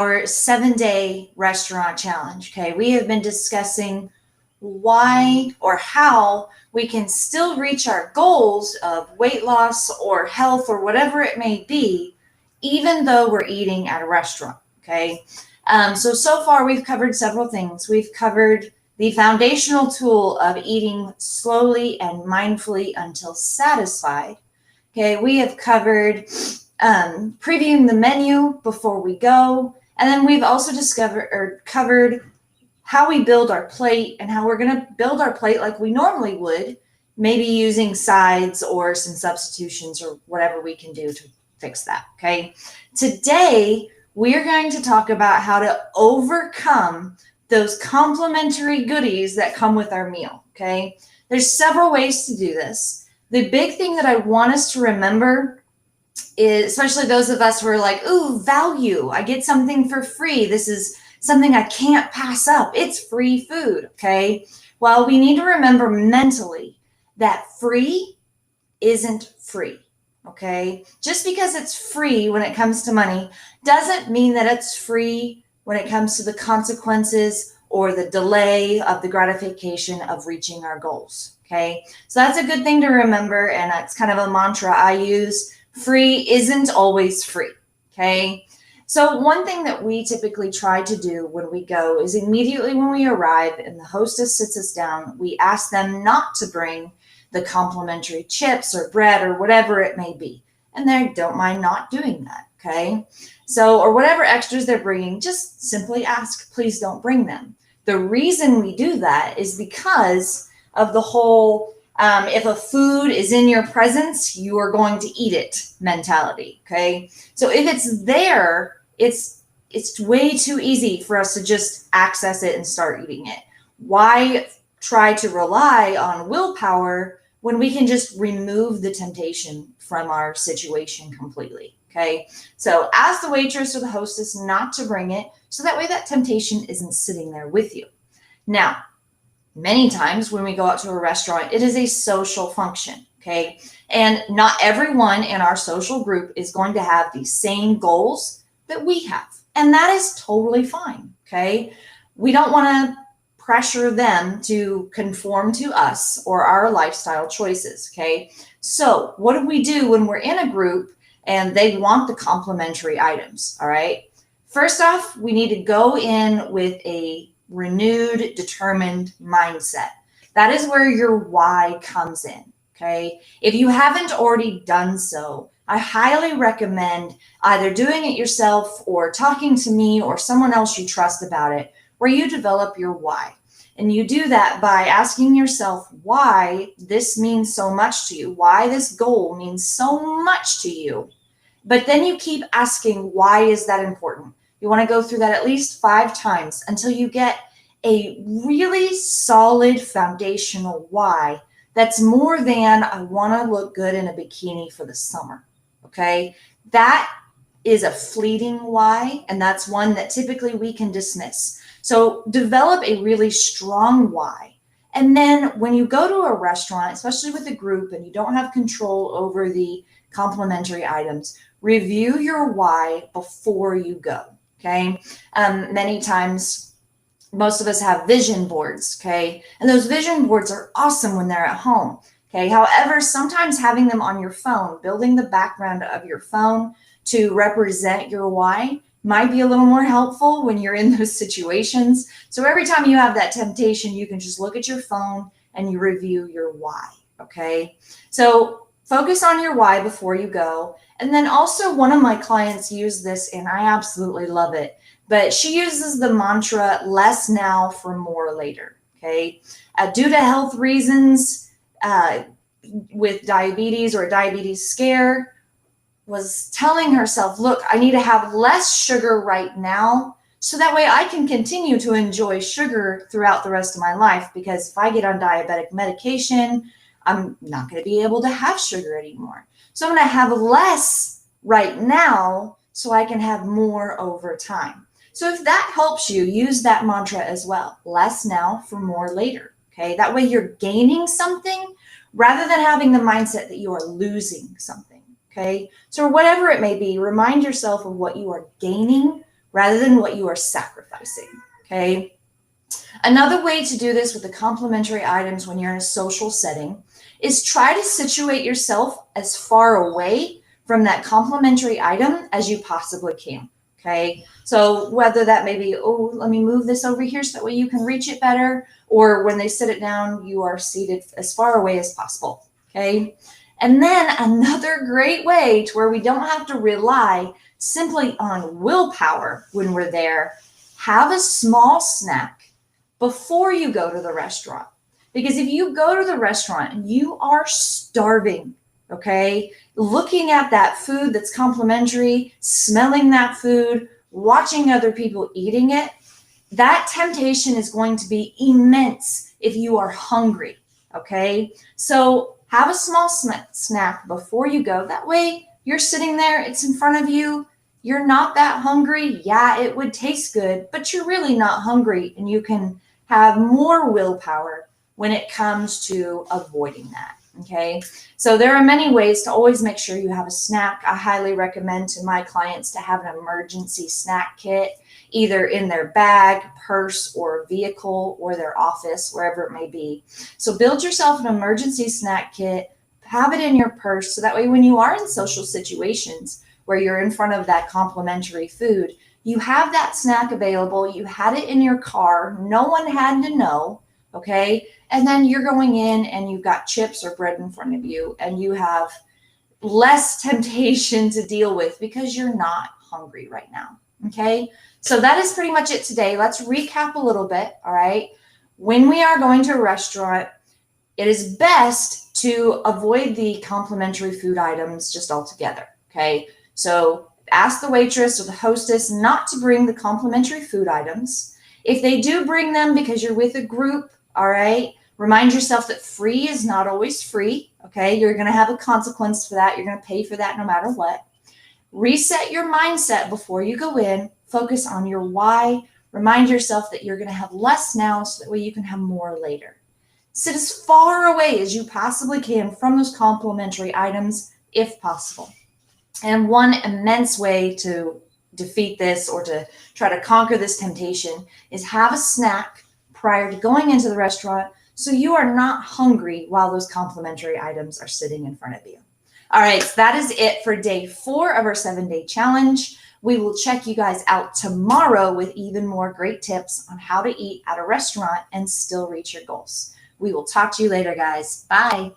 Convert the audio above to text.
our 7-day restaurant challenge. Okay, we have been discussing why or how we can still reach our goals of weight loss or health or whatever it may be, even though we're eating at a restaurant. Okay, so far we've covered several things. We've covered the foundational tool of eating slowly and mindfully until satisfied. Okay, we have covered previewing the menu before we go. And then we've also covered how we build our plate and how we're going to build our plate like we normally would, maybe using sides or some substitutions or whatever we can do to fix that. Okay. Today, we're going to talk about how to overcome those complimentary goodies that come with our meal. Okay. There's several ways to do this. The big thing that I want us to remember is, especially those of us who are like, ooh, value, I get something for free. This is something I can't pass up. It's free food, okay? Well, we need to remember mentally that free isn't free, okay? Just because it's free when it comes to money doesn't mean that it's free when it comes to the consequences or the delay of the gratification of reaching our goals, okay? So that's a good thing to remember, and that's kind of a mantra I use. Free isn't always free, okay? So one thing that we typically try to do when we go is immediately when we arrive and the hostess sits us down, we ask them not to bring the complimentary chips or bread or whatever it may be. And they don't mind not doing that, okay? So, or whatever extras they're bringing, just simply ask, please don't bring them. The reason we do that is because of the whole if a food is in your presence, you are going to eat it mentality, okay? So if it's there, it's way too easy for us to just access it and start eating it. Why try to rely on willpower when we can just remove the temptation from our situation completely, okay? So ask the waitress or the hostess not to bring it, so that way that temptation isn't sitting there with you. Now, many times when we go out to a restaurant, it is a social function, okay? And not everyone in our social group is going to have the same goals that we have. And that is totally fine, okay? We don't want to pressure them to conform to us or our lifestyle choices, okay? So what do we do when we're in a group and they want the complimentary items, all right? First off, we need to go in with a renewed, determined mindset. That is where your why comes in, okay? If you haven't already done so, I highly recommend either doing it yourself or talking to me or someone else you trust about it, where you develop your why. And you do that by asking yourself why this means so much to you, why this goal means so much to you. But then you keep asking, why is that important? You want to go through that at least 5 times until you get a really solid foundational why that's more than I want to look good in a bikini for the summer, okay? That is a fleeting why, and that's one that typically we can dismiss. So develop a really strong why. And then when you go to a restaurant, especially with a group and you don't have control over the complimentary items, review your why before you go. Okay. Many times, most of us have vision boards. Okay. And those vision boards are awesome when they're at home. Okay. However, sometimes having them on your phone, building the background of your phone to represent your why might be a little more helpful when you're in those situations. So every time you have that temptation, you can just look at your phone and you review your why. Okay. So focus on your why before you go. And then also one of my clients used this and I absolutely love it, but she uses the mantra, less now for more later. Okay. Due to health reasons, with diabetes or a diabetes scare, was telling herself, look, I need to have less sugar right now so that way I can continue to enjoy sugar throughout the rest of my life, because if I get on diabetic medication, I'm not going to be able to have sugar anymore. So I'm going to have less right now so I can have more over time. So if that helps you, use that mantra as well. Less now for more later. Okay. That way you're gaining something rather than having the mindset that you are losing something. Okay. So whatever it may be, remind yourself of what you are gaining rather than what you are sacrificing. Okay. Another way to do this with the complimentary items when you're in a social setting is try to situate yourself as far away from that complimentary item as you possibly can. Okay. So whether that may be, oh, let me move this over here so that way you can reach it better, or when they sit it down, you are seated as far away as possible. Okay. And then another great way to where we don't have to rely simply on willpower when we're there, have a small snack before you go to the restaurant. Because if you go to the restaurant and you are starving, okay, looking at that food that's complimentary, smelling that food, watching other people eating it, that temptation is going to be immense if you are hungry, okay? So have a small snack before you go. That way you're sitting there, it's in front of you, you're not that hungry. Yeah, it would taste good, but you're really not hungry, and you can have more willpower when it comes to avoiding that. Okay. So there are many ways to always make sure you have a snack. I highly recommend to my clients to have an emergency snack kit, either in their bag, purse, or vehicle, or their office, wherever it may be. So build yourself an emergency snack kit, have it in your purse, so that way when you are in social situations where you're in front of that complimentary food, you have that snack available, you had it in your car, no one had to know, okay? And then you're going in and you've got chips or bread in front of you, and you have less temptation to deal with because you're not hungry right now, okay? So that is pretty much it today. Let's recap a little bit, all right? When we are going to a restaurant, it is best to avoid the complimentary food items just altogether, okay? So ask the waitress or the hostess not to bring the complimentary food items. If they do bring them because you're with a group, all right, remind yourself that free is not always free, okay? You're going to have a consequence for that. You're going to pay for that no matter what. Reset your mindset before you go in. Focus on your why. Remind yourself that you're going to have less now so that way you can have more later. Sit as far away as you possibly can from those complimentary items if possible. And one immense way to defeat this or to try to conquer this temptation is have a snack prior to going into the restaurant so you are not hungry while those complimentary items are sitting in front of you. All right, so that is it for day 4 of our 7-day challenge. We will check you guys out tomorrow with even more great tips on how to eat at a restaurant and still reach your goals. We will talk to you later, guys. Bye.